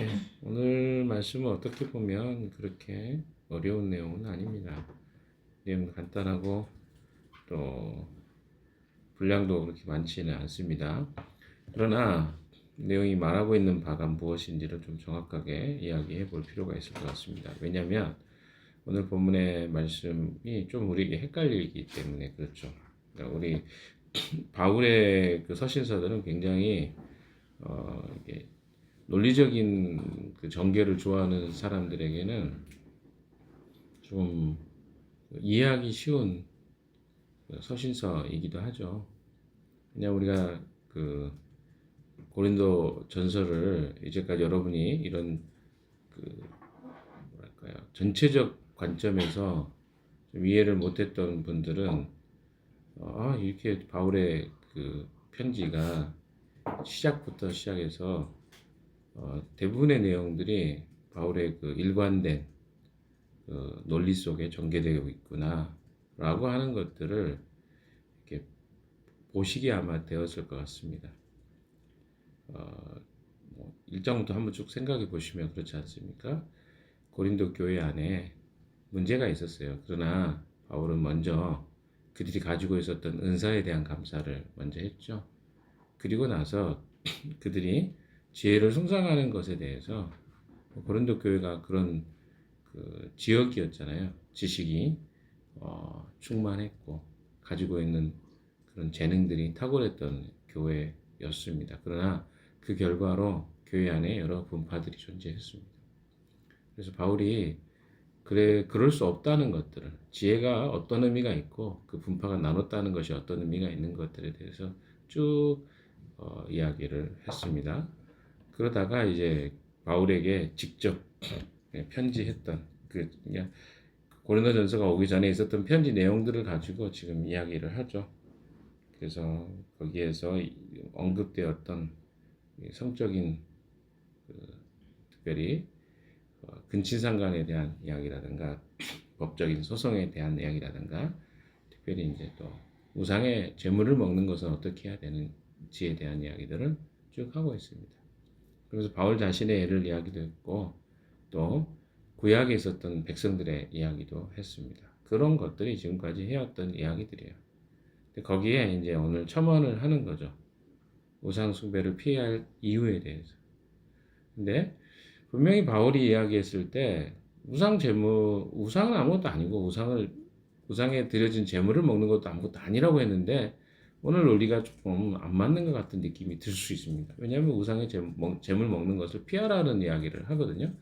예, 오늘 말씀은 어떻게 보면 그렇게 어려운 내용은 아닙니다. 내용 간단하고 또 분량도 그렇게 많지는 않습니다. 그러나 내용이 말하고 있는 바가 무엇인지를 좀 정확하게 이야기해 볼 필요가 있을 것 같습니다. 왜냐하면 오늘 본문의 말씀이 좀 우리에게 헷갈리기 때문에 그렇죠. 그러니까 우리 바울의 그 서신서들은 굉장히 이게 논리적인 그 전개를 좋아하는 사람들에게는 좀 이해하기 쉬운 서신서이기도 하죠. 그냥 우리가 그 고린도 전서를 이제까지 여러분이 이런 그 뭐랄까요 전체적 관점에서 좀 이해를 못했던 분들은 이렇게 바울의 그 편지가 시작부터 시작해서 대부분의 내용들이 바울의 그 일관된 그 논리 속에 전개되고 있구나라고 하는 것들을 이렇게 보시기 아마 되었을 것 같습니다. 뭐 1장부터 한번 쭉 생각해 보시면 그렇지 않습니까? 고린도 교회 안에 문제가 있었어요. 그러나 바울은 먼저 그들이 가지고 있었던 은사에 대한 감사를 먼저 했죠. 그리고 나서 그들이 지혜를 숭상하는 것에 대해서 고린도 교회가 그런 그 지역이었잖아요. 지식이 충만했고 가지고 있는 그런 재능들이 탁월했던 교회였습니다. 그러나 그 결과로 교회 안에 여러 분파들이 존재했습니다. 그래서 바울이 그럴 수 없다는 것들을 지혜가 어떤 의미가 있고 그 분파가 나눴다는 것이 어떤 의미가 있는 것들에 대해서 쭉 이야기를 했습니다. 그러다가 이제 바울에게 직접 편지했던 그 고린도전서가 오기 전에 있었던 편지 내용들을 가지고 지금 이야기를 하죠. 그래서 거기에서 언급되었던 성적인 특별히 근친상간에 대한 이야기라든가 법적인 소송에 대한 이야기라든가 특별히 이제 또 우상의 재물을 먹는 것은 어떻게 해야 되는지에 대한 이야기들을 쭉 하고 있습니다. 그래서 바울 자신의 예를 이야기도 했고 또 구약에 있었던 백성들의 이야기도 했습니다. 그런 것들이 지금까지 해왔던 이야기들이에요. 거기에 이제 오늘 첨언을 하는 거죠. 우상 숭배를 피해야 할 이유에 대해서. 근데 분명히 바울이 이야기했을 때 우상은 아무것도 아니고 우상에 드려진 재물을 먹는 것도 아무것도 아니라고 했는데 오늘 논리가 조금 안 맞는 것 같은 느낌이 들 수 있습니다. 왜냐하면 우상의 재물 먹는 것을 피하라는 이야기를 하거든요.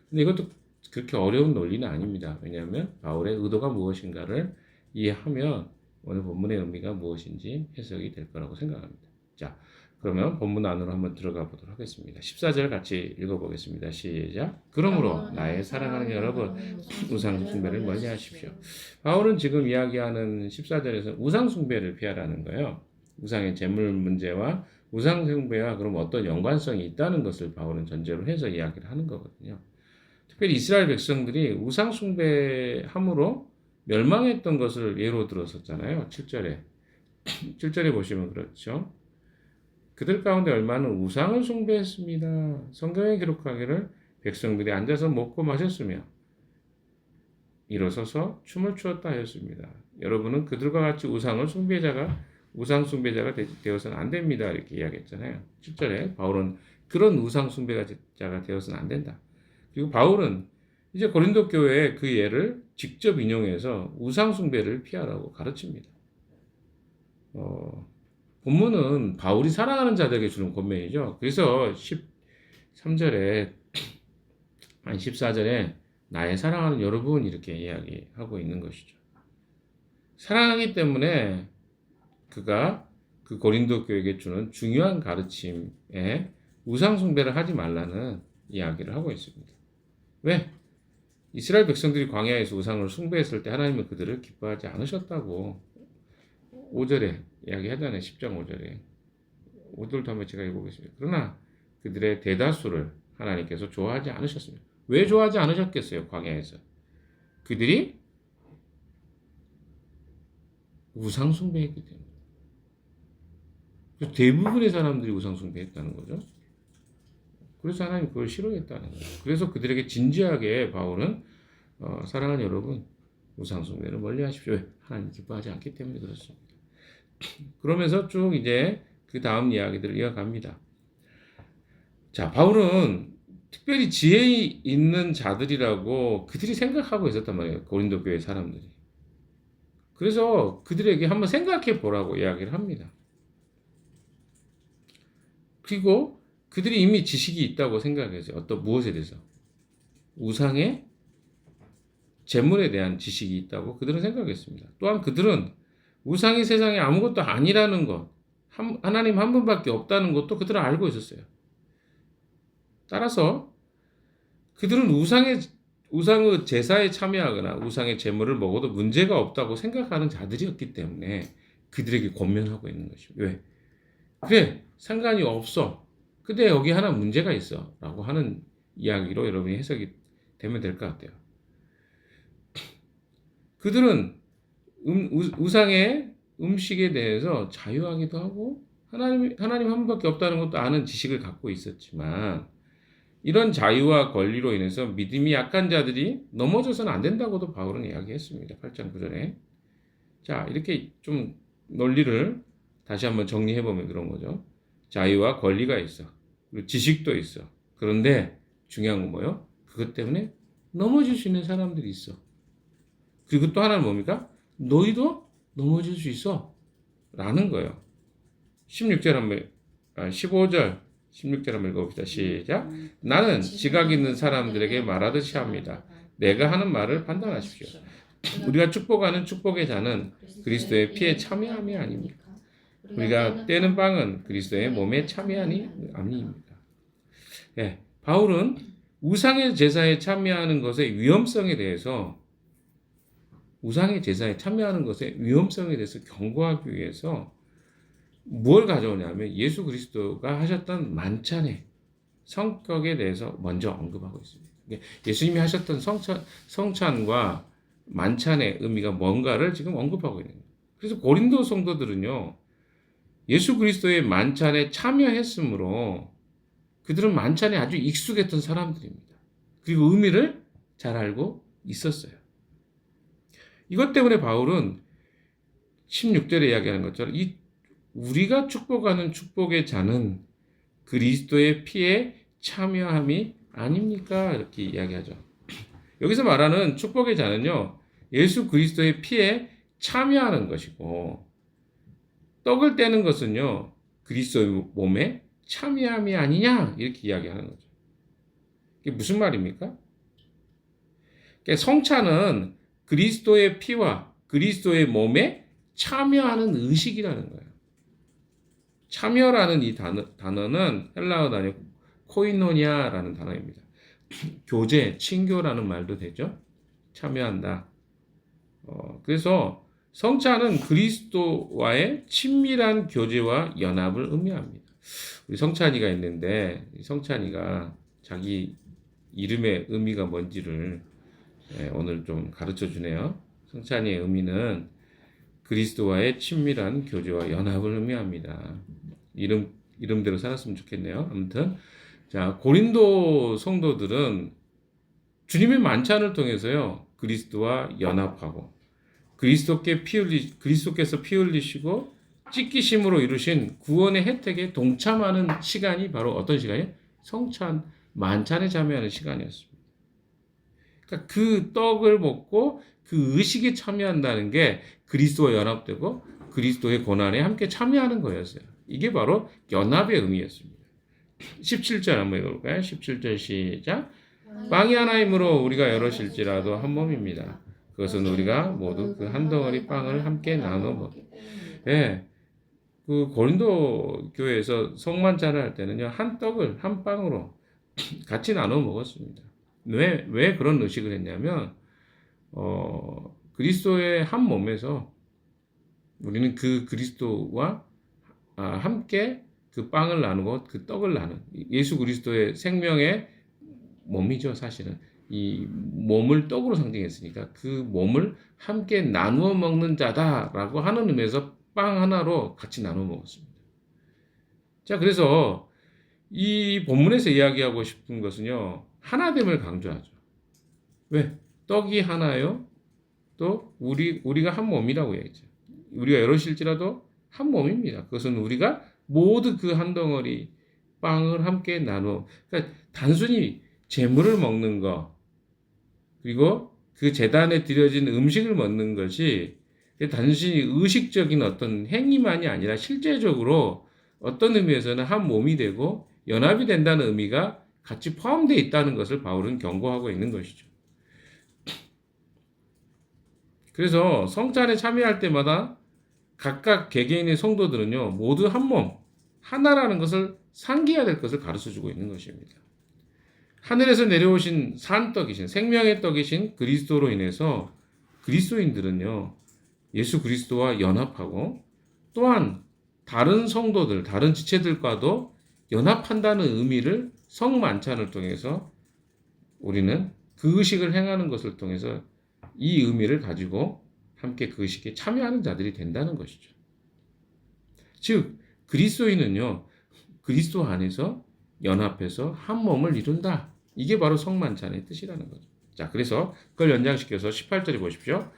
근데 이것도 그렇게 어려운 논리는 아닙니다. 왜냐하면 바울의 의도가 무엇인가를 이해하면 오늘 본문의 의미가 무엇인지 해석이 될 거라고 생각합니다. 자, 그러면 본문 안으로 한번 들어가 보도록 하겠습니다. 14절 같이 읽어보겠습니다. 시작. 그러므로 나의 사랑하는 여러분, 우상 숭배를 멀리 하십시오. 바울은 지금 이야기하는 14절에서 우상 숭배를 피하라는 거예요. 우상의 재물 문제와 우상 숭배와 그럼 어떤 연관성이 있다는 것을 바울은 전제로 해서 이야기를 하는 거거든요. 특별히 이스라엘 백성들이 우상 숭배함으로 멸망했던 것을 예로 들었었잖아요. 7절에. 7절에 보시면 그렇죠. 그들 가운데 얼마는 우상을 숭배했습니다. 성경에 기록하기를 백성들이 앉아서 먹고 마셨으며 일어서서 춤을 추었다 하였습니다. 여러분은 그들과 같이 우상 숭배자가 되어서는 안 됩니다. 이렇게 이야기했잖아요. 7절에 바울은 그런 우상 숭배자가 되어서는 안 된다. 그리고 바울은 이제 고린도 교회의 그 예를 직접 인용해서 우상 숭배를 피하라고 가르칩니다. 본문은 바울이 사랑하는 자들에게 주는 권면이죠. 그래서 13절에 14절에 나의 사랑하는 여러분 이렇게 이야기하고 있는 것이죠. 사랑하기 때문에 그가 그 고린도 교회에게 주는 중요한 가르침에 우상 숭배를 하지 말라는 이야기를 하고 있습니다. 왜? 이스라엘 백성들이 광야에서 우상을 숭배했을 때 하나님은 그들을 기뻐하지 않으셨다고 5절에 이야기하잖아요. 10장 5절에. 5절도 한번 제가 읽어보겠습니다. 그러나 그들의 대다수를 하나님께서 좋아하지 않으셨습니다. 왜 좋아하지 않으셨겠어요? 광야에서. 그들이 우상 숭배했기 때문에. 대부분의 사람들이 우상 숭배했다는 거죠. 그래서 하나님 그걸 싫어했다는 거예요. 그래서 그들에게 진지하게 바울은 사랑하는 여러분, 우상 숭배를 멀리 하십시오. 하나님 기뻐하지 않기 때문에 그렇습니다. 그러면서 쭉 이제 그 다음 이야기들을 이어갑니다. 자, 바울은 특별히 지혜 있는 자들이라고 그들이 생각하고 있었단 말이에요. 고린도 교회 사람들이. 그래서 그들에게 한번 생각해 보라고 이야기를 합니다. 그리고 그들이 이미 지식이 있다고 생각했어요. 어떤 무엇에 대해서? 우상의 재물에 대한 지식이 있다고 그들은 생각했습니다. 또한 그들은 우상이 세상에 아무것도 아니라는 것, 하나님 한 분밖에 없다는 것도 그들은 알고 있었어요. 따라서 그들은 우상의 제사에 참여하거나 우상의 제물을 먹어도 문제가 없다고 생각하는 자들이었기 때문에 그들에게 권면하고 있는 것입니다. 왜? 그래, 상관이 없어. 근데 여기 하나 문제가 있어. 라고 하는 이야기로 여러분이 해석이 되면 될 것 같아요. 그들은 우상의 음식에 대해서 자유하기도 하고 하나님 한 분밖에 없다는 것도 아는 지식을 갖고 있었지만 이런 자유와 권리로 인해서 믿음이 약한 자들이 넘어져서는 안 된다고도 바울은 이야기했습니다. 8장 9절에. 자, 이렇게 좀 논리를 다시 한번 정리해보면 그런 거죠. 자유와 권리가 있어. 그리고 지식도 있어. 그런데 중요한 건 뭐예요? 그것 때문에 넘어질 수 있는 사람들이 있어. 그리고 또 하나는 뭡니까? 너희도 넘어질 수 있어. 라는 거예요. 15절, 16절 한번 읽어봅시다. 시작. 나는 지각 있는 사람들에게 말하듯이 합니다. 내가 하는 말을 판단하십시오. 우리가 축복하는 축복의 잔은 그리스도의 피에 참여함이 아닙니까? 우리가 떼는 빵은 그리스도의 몸에 참여함이 아닙니까? 예, 바울은 우상의 제사에 참여하는 것의 위험성에 대해서 경고하기 위해서 뭘 가져오냐면 예수 그리스도가 하셨던 만찬의 성격에 대해서 먼저 언급하고 있습니다. 예수님이 하셨던 성찬과 만찬의 의미가 뭔가를 지금 언급하고 있는 거예요. 그래서 고린도 성도들은요, 예수 그리스도의 만찬에 참여했으므로 그들은 만찬에 아주 익숙했던 사람들입니다. 그리고 의미를 잘 알고 있었어요. 이것 때문에 바울은 16절에 이야기하는 것처럼 우리가 축복하는 축복의 잔은 그리스도의 피에 참여함이 아닙니까? 이렇게 이야기하죠. 여기서 말하는 축복의 잔은요, 예수 그리스도의 피에 참여하는 것이고, 떡을 떼는 것은요, 그리스도의 몸에 참여함이 아니냐? 이렇게 이야기하는 거죠. 이게 무슨 말입니까? 그러니까 성찬은 그리스도의 피와 그리스도의 몸에 참여하는 의식이라는 거예요. 참여라는 이 단어는 헬라어 단어 코이노니아라는 단어입니다. 교제, 친교라는 말도 되죠. 참여한다. 그래서 성찬은 그리스도와의 친밀한 교제와 연합을 의미합니다. 우리 성찬이가 있는데 성찬이가 자기 이름의 의미가 뭔지를 오늘 좀 가르쳐 주네요. 성찬이의 의미는 그리스도와의 친밀한 교제와 연합을 의미합니다. 이름대로 살았으면 좋겠네요. 아무튼 자, 고린도 성도들은 주님의 만찬을 통해서요, 그리스도와 연합하고 그리스도께서 피 흘리시고 찢기심으로 이루신 구원의 혜택에 동참하는 시간이 바로 어떤 시간이에요? 성찬, 만찬에 참여하는 시간이었습니다. 그러니까 그 떡을 먹고 그 의식에 참여한다는 게 그리스도와 연합되고 그리스도의 고난에 함께 참여하는 거였어요. 이게 바로 연합의 의미였습니다. 17절 한번 읽어볼까요? 17절 시작. 빵이 하나이므로 우리가 여럿일지라도 한 몸입니다. 그것은 우리가 모두 그 한 덩어리 빵을 함께 나눠 먹기. 예, 그 고린도 교회에서 성만찬을 할 때는요, 한 떡을 한 빵으로 같이 나눠 먹었습니다. 왜 그런 의식을 했냐면, 그리스도의 한 몸에서 우리는 그 그리스도와 함께 그 빵을 나누고 그 떡을 나누는 예수 그리스도의 생명의 몸이죠. 사실은 이 몸을 떡으로 상징했으니까 그 몸을 함께 나누어 먹는 자다라고 하는 의미에서 빵 하나로 같이 나누어 먹었습니다. 자, 그래서 이 본문에서 이야기하고 싶은 것은요, 하나됨을 강조하죠. 왜? 떡이 하나요? 또 우리가 한 몸이라고 얘기죠. 우리가 여럿일지라도 한 몸입니다. 그것은 우리가 모두 그 한 덩어리 빵을 함께 나누어, 그러니까 단순히 재물을 먹는 거, 그리고 그 제단에 드려진 음식을 먹는 것이 단순히 의식적인 어떤 행위만이 아니라 실제적으로 어떤 의미에서는 한 몸이 되고 연합이 된다는 의미가 같이 포함되어 있다는 것을 바울은 경고하고 있는 것이죠. 그래서 성찬에 참여할 때마다 각각 개개인의 성도들은요, 모두 한 몸, 하나라는 것을 상기해야 될 것을 가르쳐 주고 있는 것입니다. 하늘에서 내려오신 산떡이신, 생명의 떡이신 그리스도로 인해서 그리스도인들은요, 예수 그리스도와 연합하고 또한 다른 성도들, 다른 지체들과도 연합한다는 의미를 성만찬을 통해서 우리는 그 의식을 행하는 것을 통해서 이 의미를 가지고 함께 그 의식에 참여하는 자들이 된다는 것이죠. 즉 그리스도인은요, 그리스도 안에서 연합해서 한 몸을 이룬다. 이게 바로 성만찬의 뜻이라는 거죠. 자, 그래서 그걸 연장시켜서 18절에 보십시오.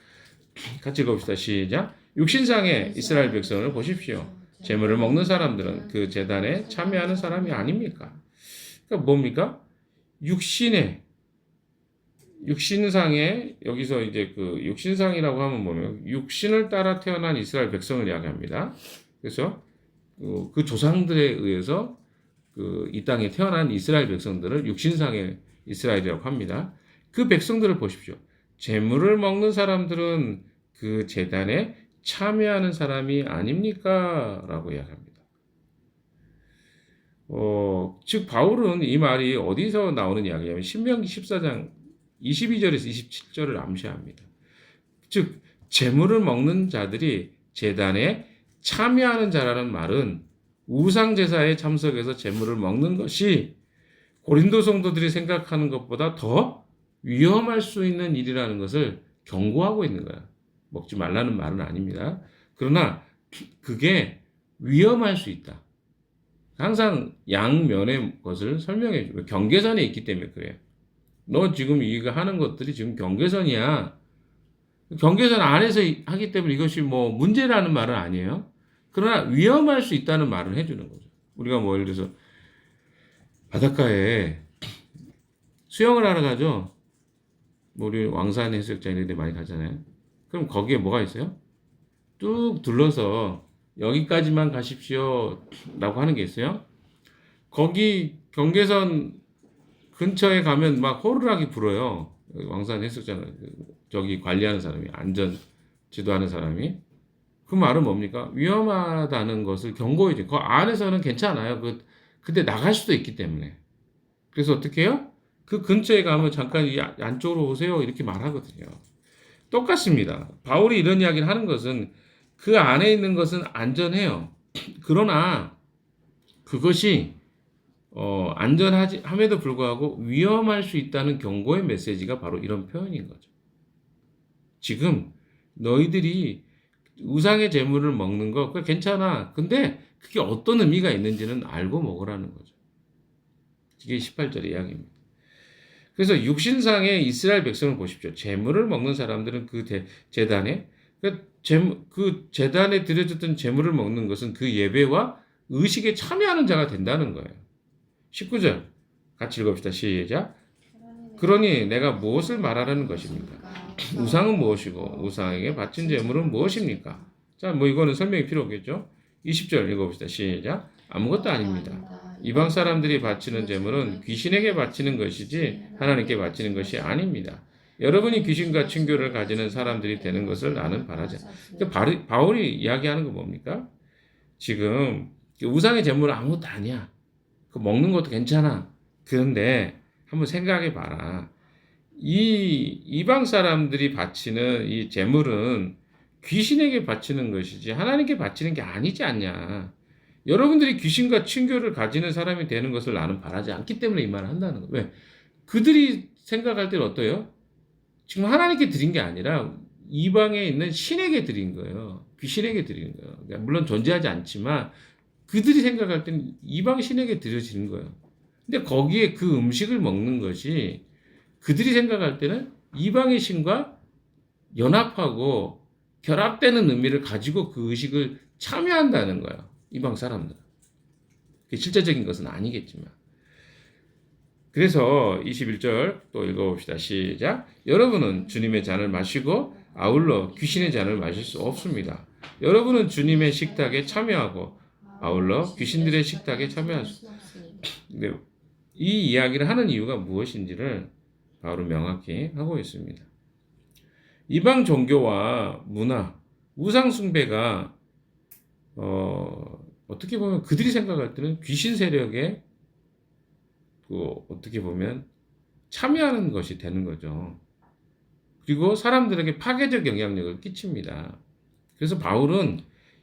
같이 읽어봅시다. 시작. 육신상의 이스라엘 백성을 보십시오. 제물을 먹는 사람들은 그 제단에 참여하는 사람이 아닙니까? 그러니까 뭡니까? 육신상에 여기서 이제 그 육신상이라고 하면 뭐냐면 육신을 따라 태어난 이스라엘 백성을 이야기합니다. 그래서 그 조상들에 의해서 이 땅에 태어난 이스라엘 백성들을 육신상의 이스라엘이라고 합니다. 그 백성들을 보십시오. 제물을 먹는 사람들은 그 제단에 참여하는 사람이 아닙니까? 라고 이야기합니다. 즉 바울은 이 말이 어디서 나오는 이야기냐면 신명기 14장 22절에서 27절을 암시합니다. 즉 제물을 먹는 자들이 제단에 참여하는 자라는 말은 우상 제사에 참석해서 제물을 먹는 것이 고린도 성도들이 생각하는 것보다 더 위험할 수 있는 일이라는 것을 경고하고 있는 거야. 먹지 말라는 말은 아닙니다. 그러나 그게 위험할 수 있다. 항상 양면의 것을 설명해 주고 경계선에 있기 때문에 그래요. 너 지금 이거 하는 것들이 지금 경계선이야. 경계선 안에서 하기 때문에 이것이 뭐 문제라는 말은 아니에요. 그러나 위험할 수 있다는 말을 해주는 거죠. 우리가 뭐 예를 들어서 바닷가에 수영을 하러 가죠. 우리 왕산 해수욕장 이런 데 많이 가잖아요. 그럼 거기에 뭐가 있어요? 뚝 둘러서 여기까지만 가십시오 라고 하는 게 있어요. 거기 경계선 근처에 가면 막 호루라기 불어요. 왕산 해수욕장 저기 관리하는 사람이, 안전 지도하는 사람이. 그 말은 뭡니까? 위험하다는 것을 경고해줘. 그 안에서는 괜찮아요. 근데 나갈 수도 있기 때문에. 그래서 어떻게 해요? 그 근처에 가면 잠깐 이 안쪽으로 오세요. 이렇게 말하거든요. 똑같습니다. 바울이 이런 이야기를 하는 것은 그 안에 있는 것은 안전해요. 그러나 그것이 안전하지 함에도 불구하고 위험할 수 있다는 경고의 메시지가 바로 이런 표현인 거죠. 지금 너희들이 우상의 제물을 먹는 거 그거 괜찮아. 근데 그게 어떤 의미가 있는지는 알고 먹으라는 거죠. 이게 18절의 이야기입니다. 그래서 육신상의 이스라엘 백성을 보십시오. 제물을 먹는 사람들은 그 제단에 그 제단에 드려졌던 제물을 먹는 것은 그 예배와 의식에 참여하는 자가 된다는 거예요. 19절 같이 읽읍시다. 시작. 그러니 내가 무엇을 말하라는 것입니까? 우상은 무엇이고 우상에게 바친 제물은 무엇입니까? 자, 뭐 이거는 설명이 필요 없겠죠? 20절 읽어봅시다. 시작. 아무것도 아닙니다. 이방 사람들이 바치는 제물은 귀신에게 바치는 것이지 하나님께 바치는 것이 아닙니다. 여러분이 귀신과 친교를 가지는 사람들이 되는 것을 나는 바라지 않습니다. 바울이 이야기하는 건 뭡니까? 지금 우상의 제물은 아무것도 아니야. 그 먹는 것도 괜찮아. 그런데 한번 생각해 봐라. 이 이방 사람들이 바치는 이 제물은 귀신에게 바치는 것이지 하나님께 바치는 게 아니지 않냐. 여러분들이 귀신과 친교를 가지는 사람이 되는 것을 나는 바라지 않기 때문에 이 말을 한다는 거예요. 왜? 그들이 생각할 때는 어때요? 지금 하나님께 드린 게 아니라 이방에 있는 신에게 드린 거예요. 귀신에게 드린 거예요. 그러니까 물론 존재하지 않지만 그들이 생각할 때는 이방 신에게 드려지는 거예요. 근데 거기에 그 음식을 먹는 것이 그들이 생각할 때는 이방의 신과 연합하고 결합되는 의미를 가지고 그 의식을 참여한다는 거예요. 이방 사람들. 실제적인 것은 아니겠지만. 그래서 21절 또 읽어봅시다. 시작. 여러분은 주님의 잔을 마시고 아울러 귀신의 잔을 마실 수 없습니다. 여러분은 주님의 식탁에 참여하고 아울러 귀신들의 식탁에 참여할 수 없습니다. 이 이야기를 하는 이유가 무엇인지를 바울은 명확히 하고 있습니다. 이방 종교와 문화, 우상 숭배가 어떻게 보면 그들이 생각할 때는 귀신 세력에 어떻게 보면 참여하는 것이 되는 거죠. 그리고 사람들에게 파괴적 영향력을 끼칩니다. 그래서 바울은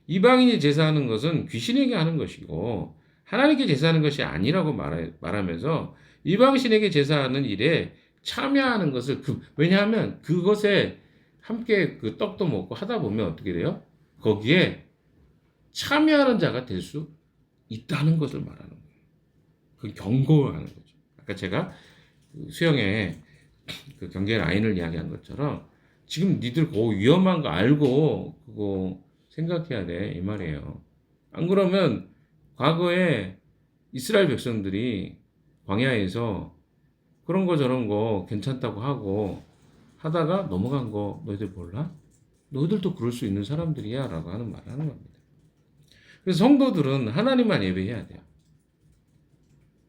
이방인이 제사하는 것은 귀신에게 하는 것이고 하나님께 제사하는 것이 아니라고 말하면서 이방신에게 제사하는 일에 참여하는 것을 왜냐하면 그것에 함께 그 떡도 먹고 하다 보면 어떻게 돼요? 거기에 참여하는 자가 될 수 있다는 것을 말하는 거예요. 그 경고하는 거죠. 아까 제가 수영에 그 경계 라인을 이야기한 것처럼 지금 니들 그거 위험한 거 알고 그거 생각해야 돼 이 말이에요. 안 그러면 과거에 이스라엘 백성들이 광야에서 그런 거 저런 거 괜찮다고 하고 하다가 넘어간 거 너희들 몰라? 너희들도 그럴 수 있는 사람들이야 라고 하는 말을 하는 겁니다. 그래서 성도들은 하나님만 예배해야 돼요.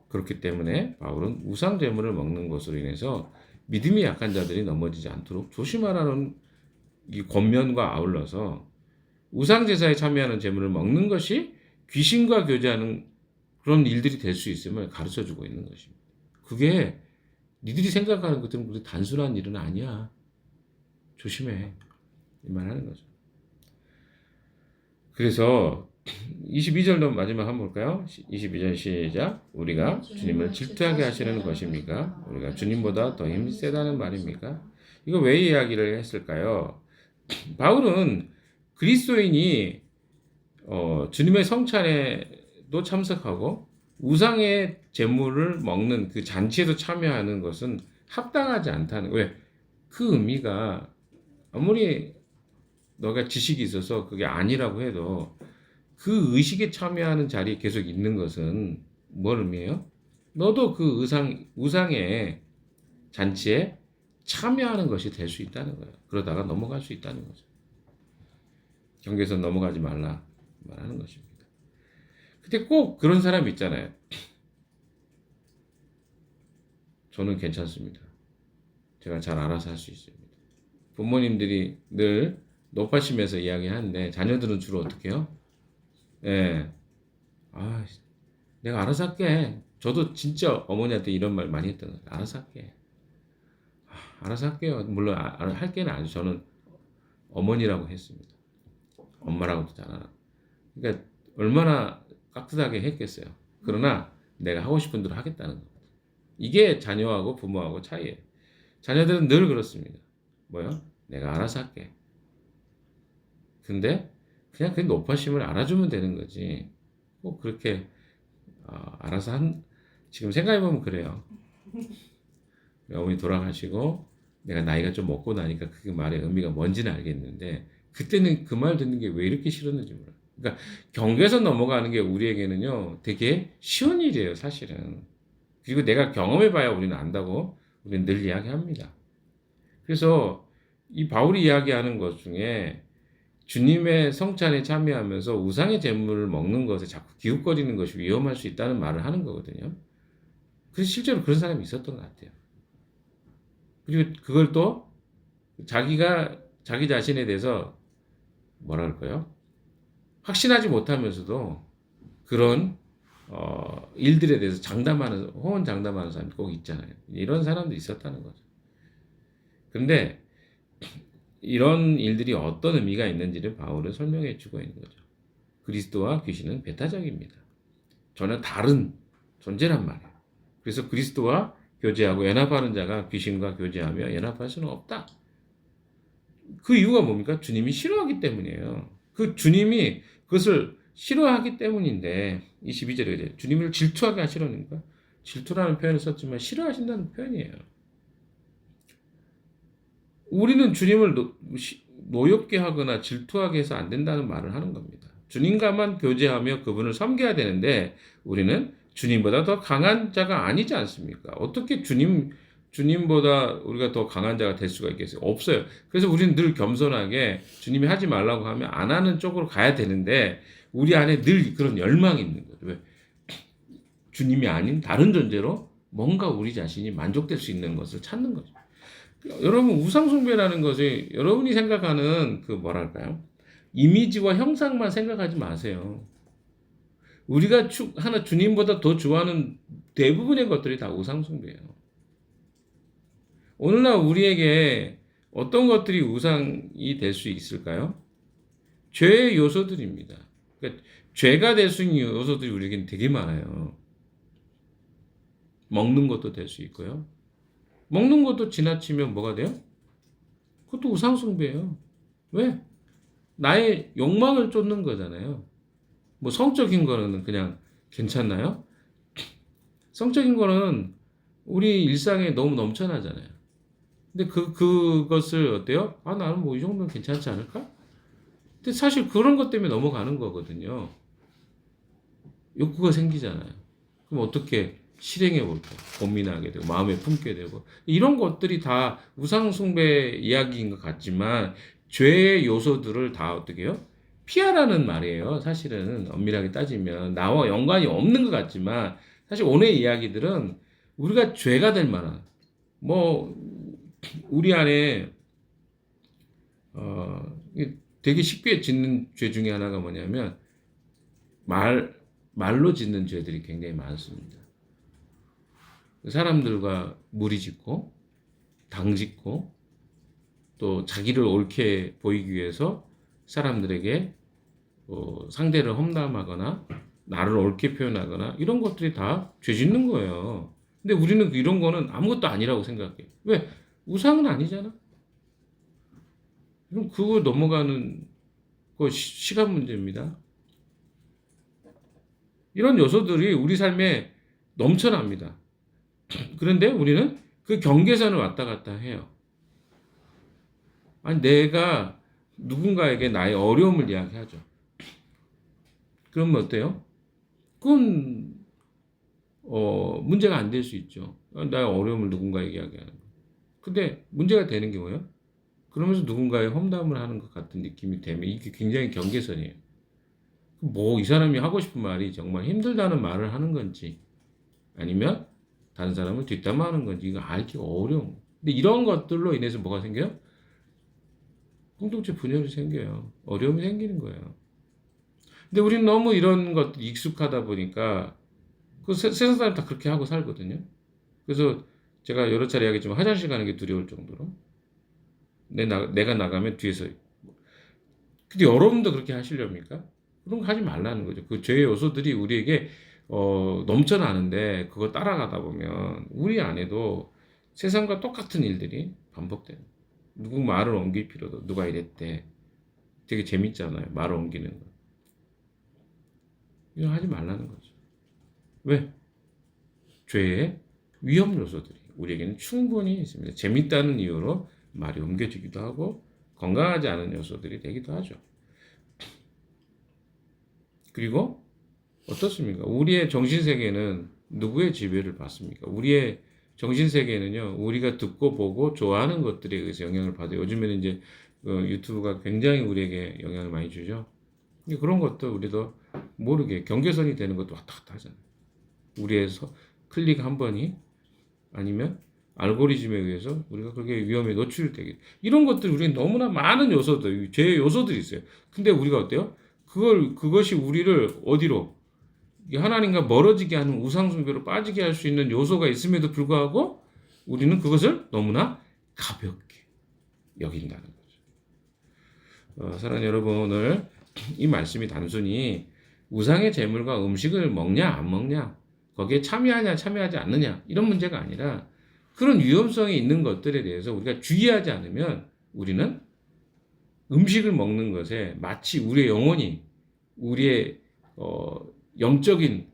그렇기 때문에 바울은 우상 제물을 먹는 것으로 인해서 믿음이 약한 자들이 넘어지지 않도록 조심하라는 이 권면과 아울러서 우상 제사에 참여하는 제물을 먹는 것이 귀신과 교제하는 그런 일들이 될 수 있음을 가르쳐 주고 있는 것입니다. 그게 니들이 생각하는 것들은 그렇게 단순한 일은 아니야. 조심해. 이 말 하는 거죠. 그래서 22절도 마지막 한번 볼까요? 22절 시작. 우리가 주님을 질투하게 하시는 것입니까? 우리가 주님보다 더 힘이 세다는 말입니까? 이거 왜 이야기를 했을까요? 바울은 그리스도인이 주님의 성찬에도 참석하고 우상의 제물을 먹는 그 잔치에도 참여하는 것은 합당하지 않다는 왜? 그 의미가 아무리 너가 지식이 있어서 그게 아니라고 해도 그 의식에 참여하는 자리에 계속 있는 것은 뭘 의미해요? 너도 그 우상의 잔치에 참여하는 것이 될 수 있다는 거예요. 그러다가 넘어갈 수 있다는 거죠. 경계선 넘어가지 말라 말하는 것입니다. 근데 꼭 그런 사람 있잖아요. 저는 괜찮습니다. 제가 잘 알아서 할 수 있습니다. 부모님들이 늘 높아심에서 이야기하는데 자녀들은 주로 어떻게 해요? 예. 내가 알아서 할게. 저도 진짜 어머니한테 이런 말 많이 했던 거예요. 알아서 할게. 알아서 할게요. 물론 할게는 아니죠. 저는 어머니라고 했습니다. 엄마라고도 잘 알아. 그러니까 얼마나 깍듯하게 했겠어요. 그러나 내가 하고 싶은 대로 하겠다는 겁니다. 이게 자녀하고 부모하고 차이예요. 자녀들은 늘 그렇습니다. 뭐요? 내가 알아서 할게. 근데 그냥 그 높아심을 알아주면 되는 거지. 꼭 그렇게 알아서 지금 생각해보면 그래요. 어머니 돌아가시고 내가 나이가 좀 먹고 나니까 그 말의 의미가 뭔지는 알겠는데 그때는 그 말 듣는 게 왜 이렇게 싫었는지 몰라요. 그러니까 경계선 넘어가는 게 우리에게는요 되게 쉬운 일이에요 사실은. 그리고 내가 경험해봐야 우리는 안다고 우리는 늘 이야기합니다. 그래서 이 바울이 이야기하는 것 중에 주님의 성찬에 참여하면서 우상의 제물을 먹는 것에 자꾸 기웃거리는 것이 위험할 수 있다는 말을 하는 거거든요. 그래서 실제로 그런 사람이 있었던 것 같아요. 그리고 그걸 또 자기 자신에 대해서 뭐라 그럴까요? 확신하지 못하면서도 그런 일들에 대해서 호언장담하는 사람이 꼭 있잖아요. 이런 사람도 있었다는 거죠. 그런데 이런 일들이 어떤 의미가 있는지를 바울은 설명해 주고 있는 거죠. 그리스도와 귀신은 배타적입니다. 전혀 다른 존재란 말이에요. 그래서 그리스도와 교제하고 연합하는 자가 귀신과 교제하며 연합할 수는 없다. 그 이유가 뭡니까? 주님이 싫어하기 때문이에요. 그 주님이 그것을 싫어하기 때문인데 22절에 주님을 질투하게 하시려니까 질투라는 표현을 썼지만 싫어하신다는 표현이에요. 우리는 주님을 노엽게 하거나 질투하게 해서 안 된다는 말을 하는 겁니다. 주님과만 교제하며 그분을 섬겨야 되는데 우리는 주님보다 더 강한 자가 아니지 않습니까? 어떻게 주님보다 우리가 더 강한 자가 될 수가 있겠어요? 없어요. 그래서 우리는 늘 겸손하게 주님이 하지 말라고 하면 안 하는 쪽으로 가야 되는데 우리 안에 늘 그런 열망이 있는 거죠. 왜? 주님이 아닌 다른 존재로 뭔가 우리 자신이 만족될 수 있는 것을 찾는 거죠. 여러분 우상숭배라는 것이 여러분이 생각하는 그 뭐랄까요? 이미지와 형상만 생각하지 마세요. 우리가 하나 주님보다 더 좋아하는 대부분의 것들이 다 우상숭배예요. 오늘날 우리에게 어떤 것들이 우상이 될 수 있을까요? 죄의 요소들입니다. 그러니까 죄가 될 수 있는 요소들이 우리에게는 되게 많아요. 먹는 것도 될 수 있고요. 먹는 것도 지나치면 뭐가 돼요? 그것도 우상숭배예요. 왜? 나의 욕망을 쫓는 거잖아요. 뭐 성적인 거는 그냥 괜찮나요? 성적인 거는 우리 일상에 너무 넘쳐나잖아요. 근데 그것을 어때요? 아, 나는 뭐 이 정도는 괜찮지 않을까? 근데 사실 그런 것 때문에 넘어가는 거거든요. 욕구가 생기잖아요. 그럼 어떻게 실행해 볼까요? 고민하게 되고 마음에 품게 되고 이런 것들이 다 우상숭배 이야기인 것 같지만 죄의 요소들을 다 어떻게 해요? 피하라는 말이에요. 사실은 엄밀하게 따지면 나와 연관이 없는 것 같지만 사실 오늘의 이야기들은 우리가 죄가 될 만한 뭐 우리 안에 되게 쉽게 짓는 죄 중에 하나가 뭐냐면 말로 짓는 죄들이 굉장히 많습니다. 사람들과 무리짓고 당짓고 또 자기를 옳게 보이기 위해서 사람들에게 상대를 험담하거나 나를 옳게 표현하거나 이런 것들이 다 죄짓는 거예요. 근데 우리는 이런 거는 아무것도 아니라고 생각해요. 왜? 우상은 아니잖아. 그럼 그거 넘어가는 거 시간 문제입니다. 이런 요소들이 우리 삶에 넘쳐납니다. 그런데 우리는 그 경계선을 왔다 갔다 해요. 아니, 내가 누군가에게 나의 어려움을 이야기하죠. 그러면 어때요? 그건, 문제가 안 될 수 있죠. 나의 어려움을 누군가에게 이야기하는 거. 근데 문제가 되는 게 뭐예요? 그러면서 누군가의 험담을 하는 것 같은 느낌이 되면 이게 굉장히 경계선이에요. 뭐, 이 사람이 하고 싶은 말이 정말 힘들다는 말을 하는 건지, 아니면 다른 사람을 뒷담화하는 건지, 이거 알기가 어려운. 근데 이런 것들로 인해서 뭐가 생겨요? 공동체 분열이 생겨요. 어려움이 생기는 거예요. 근데 우리는 너무 이런 것들이 익숙하다 보니까 그 세상 사람 다 그렇게 하고 살거든요. 그래서 제가 여러 차례 이야기했지만 화장실 가는 게 두려울 정도로 내가 나가면 뒤에서 근데 여러분도 그렇게 하시렵니까? 그런 거 하지 말라는 거죠. 그 죄의 요소들이 우리에게 넘쳐나는데 그거 따라가다 보면 우리 안에도 세상과 똑같은 일들이 반복돼요. 누구 말을 옮길 필요도 누가 이랬대. 되게 재밌잖아요. 말을 옮기는 거. 이거 하지 말라는 거죠. 왜? 죄의 위험 요소들이 우리에게는 충분히 있습니다. 재밌다는 이유로 말이 옮겨지기도 하고 건강하지 않은 요소들이 되기도 하죠. 그리고 어떻습니까? 우리의 정신세계는 누구의 지배를 받습니까? 우리의 정신세계는요, 우리가 듣고 보고 좋아하는 것들에 의해서 영향을 받아요. 요즘에는 이제 유튜브가 굉장히 우리에게 영향을 많이 주죠. 그런 것도 우리도 모르게 경계선이 되는 것도 왔다 갔다 하잖아요. 우리의 클릭 한 번이 아니면 알고리즘에 의해서 우리가 그게 위험에 노출되게 이런 것들 우리는 너무나 많은 요소들, 죄의 요소들이 있어요. 근데 우리가 어때요? 그것이 우리를 어디로 하나님과 멀어지게 하는 우상숭배로 빠지게 할 수 있는 요소가 있음에도 불구하고 우리는 그것을 너무나 가볍게 여긴다는 거죠. 사랑하는 여러분, 오늘 이 말씀이 단순히 우상의 제물과 음식을 먹냐 안 먹냐 거기에 참여하냐 참여하지 않느냐 이런 문제가 아니라 그런 위험성이 있는 것들에 대해서 우리가 주의하지 않으면 우리는 음식을 먹는 것에 마치 우리의 영혼이 우리의 영적인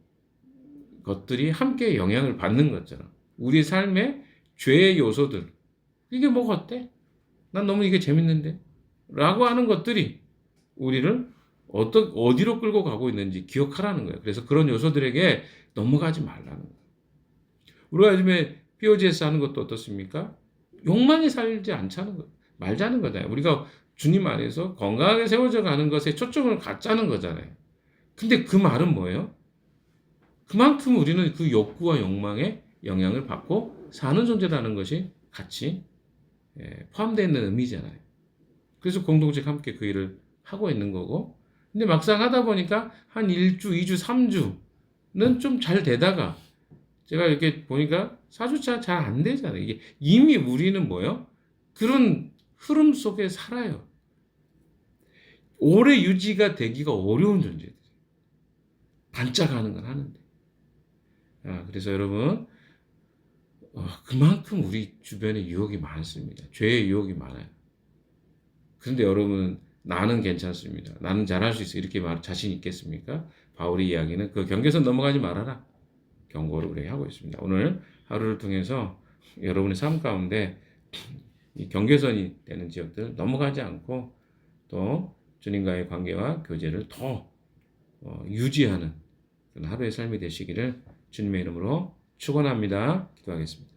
것들이 함께 영향을 받는 것처럼 우리 삶의 죄의 요소들 이게 뭐가 어때? 난 너무 이게 재밌는데 라고 하는 것들이 우리를 어디로 끌고 가고 있는지 기억하라는 거예요. 그래서 그런 요소들에게 넘어가지 말라는 거예요. 우리가 요즘에 POGS 하는 것도 어떻습니까? 욕망이 살지 않자는 거, 말자는 거잖아요. 우리가 주님 안에서 건강하게 세워져 가는 것에 초점을 갖자는 거잖아요. 근데 그 말은 뭐예요? 그만큼 우리는 그 욕구와 욕망에 영향을 받고 사는 존재라는 것이 같이 포함되어 있는 의미잖아요. 그래서 공동체가 함께 그 일을 하고 있는 거고, 근데 막상 하다 보니까 한 1주, 2주, 3주는 좀 잘 되다가 제가 이렇게 보니까 4주차 잘 안 되잖아요. 이게 이미 우리는 뭐예요? 그런 흐름 속에 살아요. 오래 유지가 되기가 어려운 존재들. 반짝하는 건 하는데. 그래서 여러분, 그만큼 우리 주변에 유혹이 많습니다. 죄의 유혹이 많아요. 그런데 여러분은 나는 괜찮습니다. 나는 잘할 수 있어. 이렇게 자신 있겠습니까? 바울의 이야기는 그 경계선 넘어가지 말아라. 경고를 우리에게 하고 있습니다. 오늘 하루를 통해서 여러분의 삶 가운데 이 경계선이 되는 지역들 넘어가지 않고 또 주님과의 관계와 교제를 더 유지하는 그런 하루의 삶이 되시기를 주님의 이름으로 축원합니다. 기도하겠습니다.